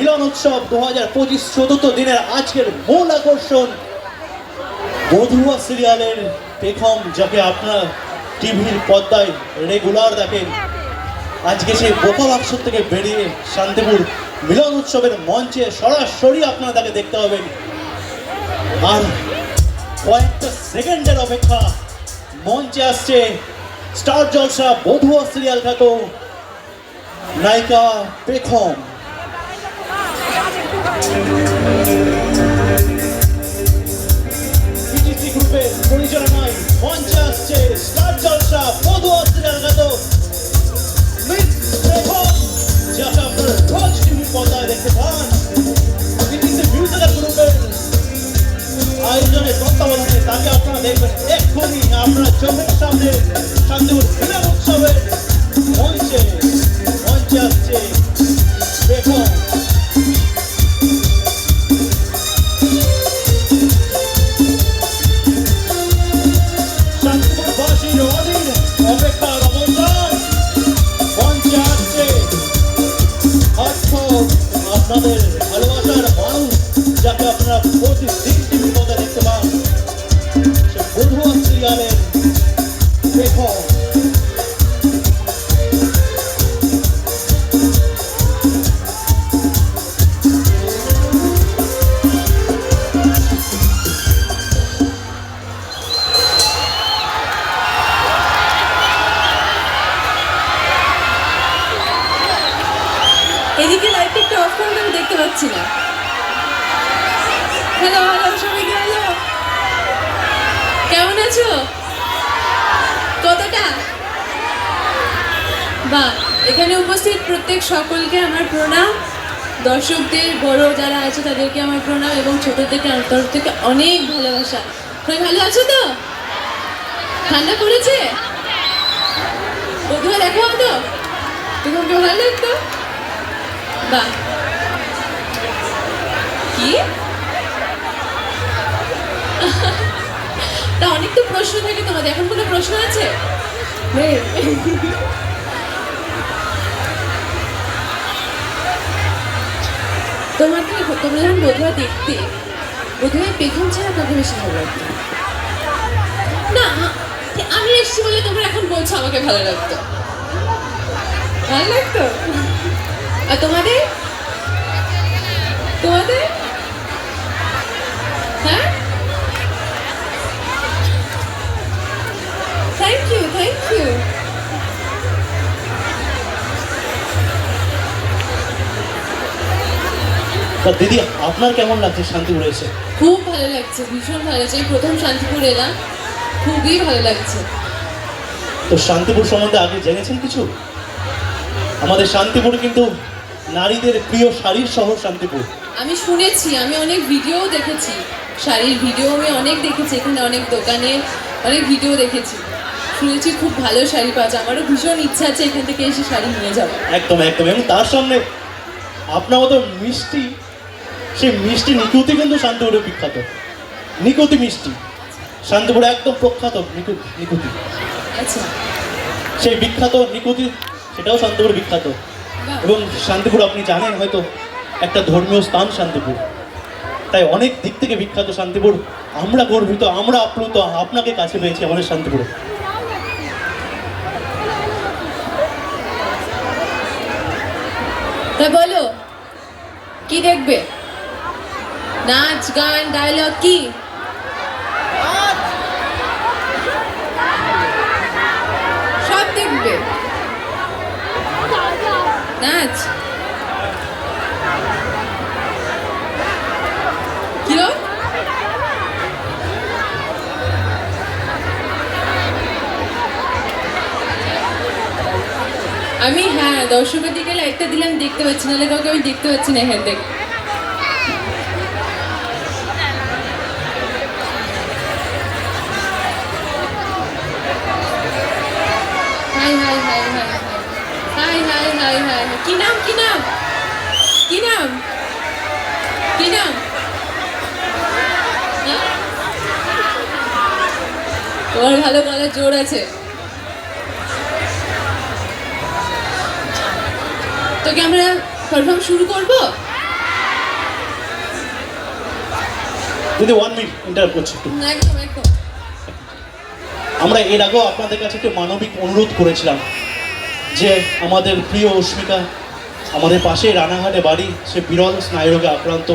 মিলন উৎসব 2025 চতুর্থ দিনের আজকের মূল আকর্ষণ বধুয়া সিরিয়ালের পেখম, যাকে আপনারা টিভির পর্দায় রেগুলার দেখেন। আজকে সেই বোকা বাক্স থেকে বেরিয়ে শান্তিপুর মিলন উৎসবের মঞ্চে সরাসরি আপনারা তাকে দেখতে পাবেন। আর কয়েকটা সেকেন্ডের অপেক্ষা, মঞ্চে আসছে স্টার জলসা বধুয়া সিরিয়াল খ্যাত নায়িকা পেখম। বিটিসি গ্রুপের পরিচালনায় মঞ্চে আসছে স্টার জলসা বধুয়া সিরিয়াল খ্যাত মিস পেখম, যাকে আপনারা রোজ টিভির পর্দায় দেখতে পান। বিটিসি মিউজিক্যাল গ্রুপের আয়োজনে তত্ত্বাবধানে তাকে আপনারা দেখবেন এক্ষুনি আপনার চোখের সামনে শান্তিপুর মিলন উৎসবের মঞ্চে আসছে পেখম। শান্তিপুরবাসীর অধীন অপেক্ষার অবসান, মঞ্চে আসছে অর্থ আপনাদের ভালোবাসার মানুষ, যাকে আপনারা প্রতিদিন টিভির পর্দায় দেখতে পান, সে বধুয়া সিরিয়ালের পেখম। এদিকে লাইটটা একটু অফ করে আমি দেখতে পাচ্ছি না। হ্যালো হ্যালো সবাইকে হ্যালো, কেমন আছো? কতটা? বাহ, এখানে উপস্থিত প্রত্যেক সকলকে আমার প্রণাম। দর্শকদের বড় যারা আছে তাদেরকে আমার প্রণাম এবং ছোটদেরকে আমার তরফ থেকে অনেক ভালোবাসা। সবাই ভালো আছো তো? ঠান্ডা পড়েছে? বধুয়া দেখো তো, তোমাকে ভালো লাগতো? বাহ, কি তা অনেক তো প্রশ্ন থাকে তোমাদের, এখন কোনো প্রশ্ন আছে? তোমাকে তোমরা যখন বধুয়া দেখতে, বধুয়া পেখম ছাড়া কাউকে বেশি ভালো লাগতো না? আমি এসেছি বলে তোমরা এখন বলছো আমাকে ভালো লাগতো, ভালো লাগতো। আর তোমাদের তোমাদের হ্যাঁ, থ্যাংক ইউ থ্যাংক ইউ। তা দিদি, আপনার কেমন লাগছে শান্তিপুরে এসে? খুব ভালো লাগছে, ভীষণ ভালো লাগছে। এই প্রথম শান্তিপুর এলাম, খুবই ভালো লাগছে। তো শান্তিপুর সম্বন্ধে আগে জেনেছেন কিছু? আমাদের শান্তিপুর কিন্তু নারীদের প্রিয় শাড়ির শহর শান্তিপুর। আমি শুনেছি, আমি অনেক ভিডিও দেখেছি, শাড়ির ভিডিও আমি অনেক দেখেছি, এখানে অনেক দোকানে অনেক ভিডিও দেখেছি, শুনেছি খুব ভালো শাড়ি পাওয়া যায়। আমারও ভীষণ ইচ্ছা আছে এখান থেকে এসে শাড়ি নিয়ে যাবো। একদম একদম। এবং তার সামনে আপনার মতো মিষ্টি, সেই মিষ্টি নিকুতি কিন্তু শান্তিপুরে বিখ্যাত। নিকুতি মিষ্টি শান্তিপুরে একদম প্রখ্যাত। নিকুতি, আচ্ছা, সেই বিখ্যাত নিকুতি, সেটাও শান্তিপুরে বিখ্যাত। এবং শান্তিপুর আপনি জানেন হয়তো একটা ধর্মীয় স্থান শান্তিপুর, তাই অনেক দিক থেকে বিখ্যাত শান্তিপুর। আমরা গর্বিত, আমরা আপ্লুত আপনাকে কাছে পেয়েছি আমাদের শান্তিপুরে। তা বলো কি দেখবে? নাচ গান ডায়লগ কি? সব দেখবে? নাচ কিরম? আমি হ্যাঁ দর্শকের দিকে লাইটটা দিলাম, দেখতে পাচ্ছি, নাহলে কাউকে আমি দেখতে পাচ্ছি না এখান থেকে। High high high high high high high high, কি নাম কি নাম কি নাম কি নাম? তোমার ভালো গলার জোর আছে। তোকে আমরা পারফর্ম শুরু করবো? যদি 1 মিনিট ইন্টারাপ্ট করছি একটু। একদম একদম। আমরা এর আগেও আপনাদের কাছে একটু মানবিক অনুরোধ করেছিলাম যে আমাদের প্রিয় অস্মিকা, আমাদের পাশে রানাঘাটে বাড়ি, সে বিরল স্নায়ুরোগে আক্রান্ত,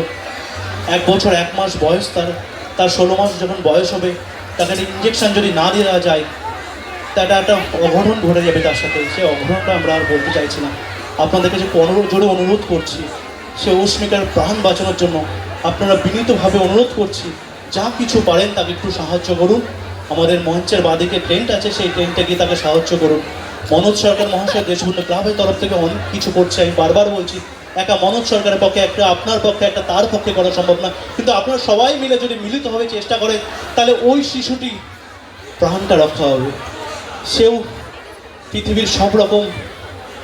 1 বছর 1 মাস বয়স, তার 16 মাস যখন বয়স হবে, তাকে একটা ইঞ্জেকশন যদি না দেওয়া যায়, তা একটা অঘটন ঘটে যাবে তার সাথে। সেই অঘটনটা আমরা আর বলতে চাইছি না। আপনাদের কাছে জোরে অনুরোধ করছি, সে অস্মিকার প্রাণ বাঁচানোর জন্য আপনারা বিনীতভাবে অনুরোধ করছি, যা কিছু পারেন তাকে একটু সাহায্য করুন। আমাদের মঞ্চের বাদিকে টেন্ট আছে, সেই টেন্টে গিয়ে তাকে সাহায্য করুন। মনোজ সরকার মহাশয় দেশবন্ধু ক্লাবের তরফ থেকে অনেক কিছু করছে, আমি বারবার বলছি, একা মনোজ সরকারের পক্ষে একটা, আপনার পক্ষে একটা, তার পক্ষে করা সম্ভব না, কিন্তু আপনারা সবাই মিলে যদি মিলিতভাবে চেষ্টা করেন তাহলে ওই শিশুটি প্রাণটা রক্ষা হবে। সেও পৃথিবীর সব রকম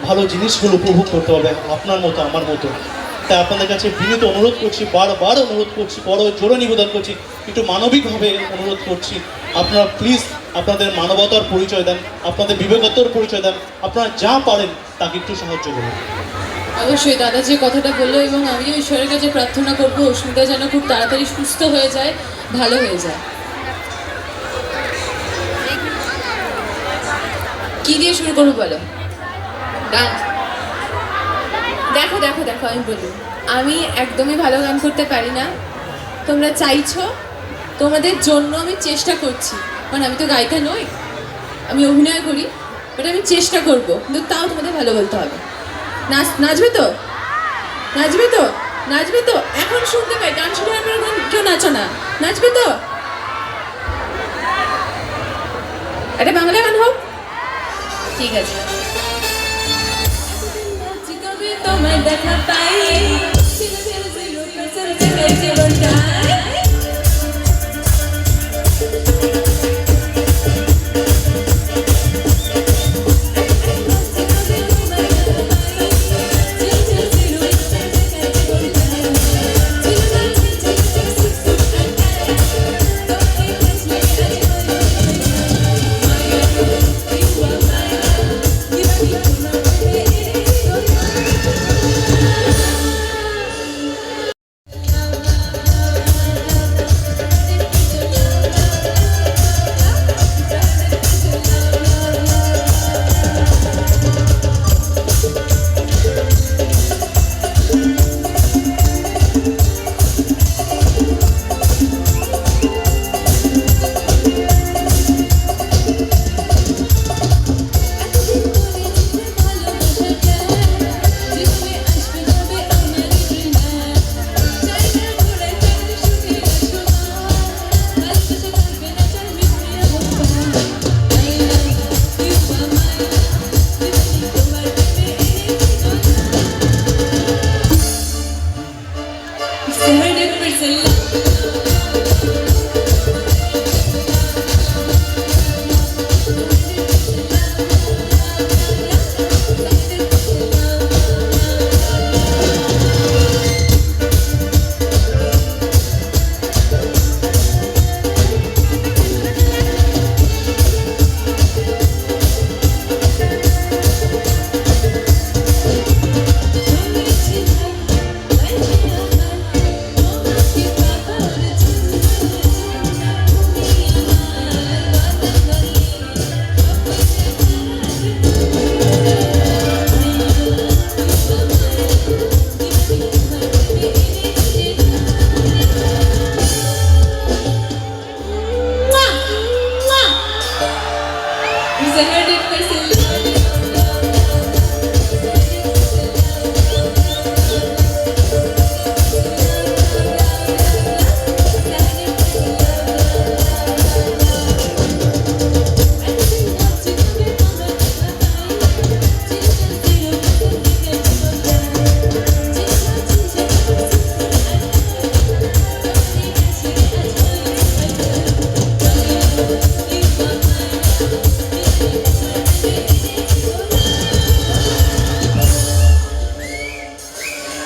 ভালো জিনিসগুলো উপভোগ করতে হবে আপনার মতো, আমার মতো। তাই আপনাদের কাছে বিনীত অনুরোধ করছি, বারবার অনুরোধ করছি, বড় জোরে নিবেদন করছি, একটু মানবিকভাবে অনুরোধ করছি, আপনারা প্লিজ আপনাদের মানবতার পরিচয় দেন, আপনাদের বিবেকতার পরিচয় দেন, আপনারা যা পারেন তাকে একটু সাহায্য করুন। অবশ্যই দাদা যে কথাটা বললো, এবং আমিও ঈশ্বরের কাছে প্রার্থনা করবো অস্মিতা যেন খুব তাড়াতাড়ি সুস্থ হয়ে যায়, ভালো হয়ে যায়। কি দিয়ে শুরু করবো বলো? গান? দেখো দেখো দেখো, আমি বলি, আমি একদমই ভালো গান করতে পারি না। তোমরা চাইছো, তোমাদের জন্য আমি চেষ্টা করছি, কারণ আমি তো গায়িকা নই, আমি অভিনয় করি, বাট আমি চেষ্টা করবো, কিন্তু তাও তোমাদের ভালো বলতে হবে। নাচবে তো? নাচবে তো? নাচবে তো? এখন শুনতে পাই, গান শুনে আপনারা কেউ নাচো না, নাচবে তো? একটা বাংলা গান হোক, ঠিক আছে। তোমার দেখা পাই জীবনটা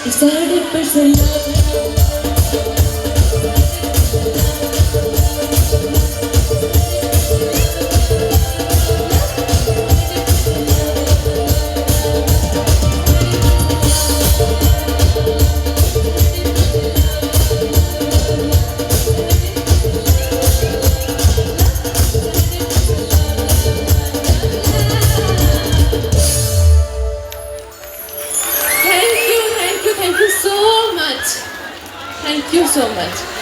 It's 100% love. Thank you so much